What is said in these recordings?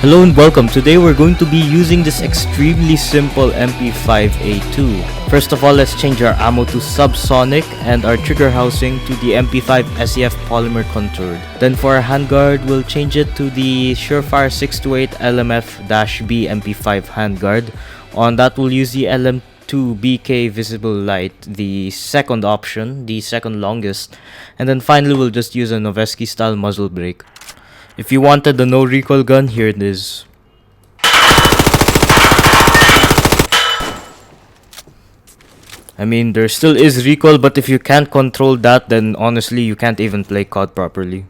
Hello and welcome. Today we're going to be using this extremely simple MP5A2. First of all, let's change our ammo to subsonic and our trigger housing to the MP5 SEF polymer contoured. Then for our handguard, we'll change it to the Surefire 628 LMF-B MP5 handguard. On that, we'll use the LM2BK visible light, the second option, the second longest. And then finally, we'll just use a Noveski style muzzle brake. If you wanted the no recoil gun, here it is. I mean, there still is recoil, but if you can't control that, then honestly, you can't even play COD properly.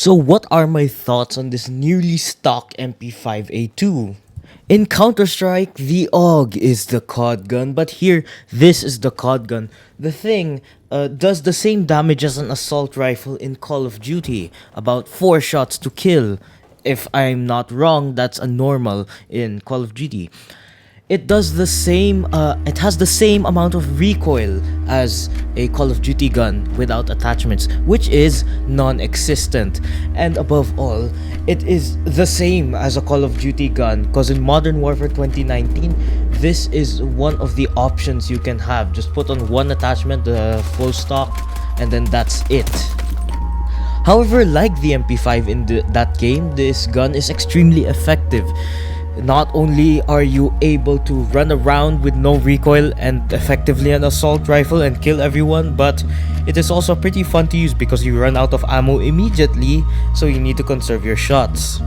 So what are my thoughts on this newly stock MP5A2? In Counter-Strike, the AUG is the COD gun, but here, this is the COD gun. The thing does the same damage as an assault rifle in Call of Duty, about 4 shots to kill. If I'm not wrong, that's a normal in Call of Duty. It does the same, it has the same amount of recoil as a Call of Duty gun without attachments, which is non-existent. And above all, it is the same as a Call of Duty gun, because in Modern Warfare 2019, this is one of the options you can have. Just put on one attachment, the full stock, and then that's it. However, like the MP5 in that game, this gun is extremely effective. Not only are you able to run around with no recoil and effectively an assault rifle and kill everyone, but it is also pretty fun to use because you run out of ammo immediately, so you need to conserve your shots.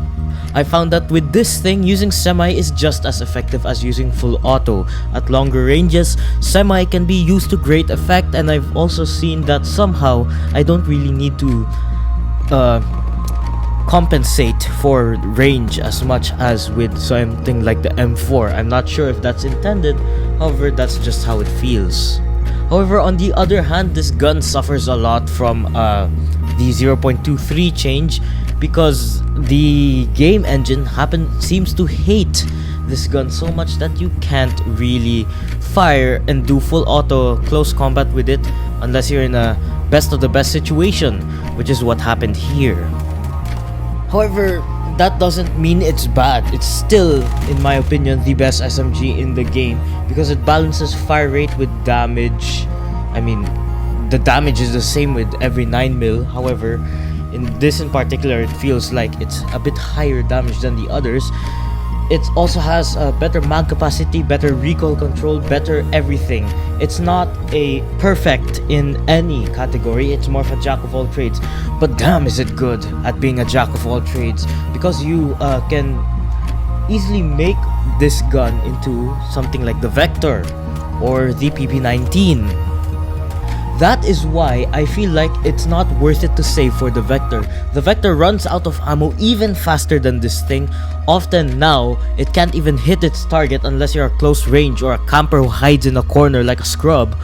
I found that with this thing, using semi is just as effective as using full auto. At longer ranges, semi can be used to great effect, and I've also seen that somehow I don't really need to compensate for range as much as with something like the M4. I'm not sure if that's intended, however that's just how it feels. However, on the other hand, this gun suffers a lot from the 0.23 change because the game engine seems to hate this gun so much that you can't really fire and do full auto close combat with it unless you're in a best of the best situation, which is what happened here. However, that doesn't mean it's bad. It's still, in my opinion, the best SMG in the game because it balances fire rate with damage. I mean, the damage is the same with every 9mm. However, in this in particular, it feels like it's a bit higher damage than the others. It also has better mag capacity, better recoil control, better everything. It's not a perfect in any category, it's more of a jack of all trades. But damn is it good at being a jack of all trades, because you can easily make this gun into something like the Vector or the PP19. That is why I feel like it's not worth it to save for the Vector. The Vector runs out of ammo even faster than this thing. Often now, it can't even hit its target unless you're at close range or a camper who hides in a corner like a scrub.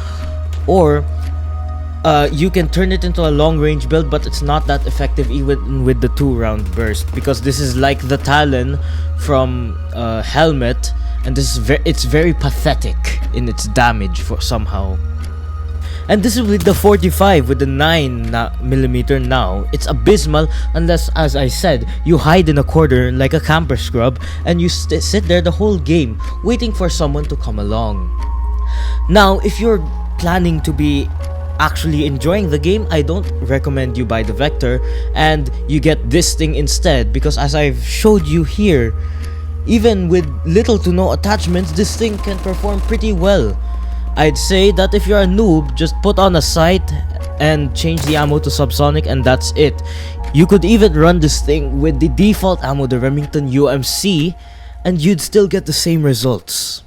Or you can turn it into a long range build, but it's not that effective even with the 2-round burst, because this is like the Talon from HELLMET, and this is it's very pathetic in its damage for somehow. And this is with the 45 with the 9mm now. It's abysmal unless, as I said, you hide in a corner like a camper scrub and you sit there the whole game waiting for someone to come along. Now, if you're planning to be actually enjoying the game, I don't recommend you buy the Vector and you get this thing instead, because as I've showed you here, even with little to no attachments, this thing can perform pretty well. I'd say that if you're a noob, just put on a sight and change the ammo to subsonic and that's it. You could even run this thing with the default ammo, the Remington UMC, and you'd still get the same results.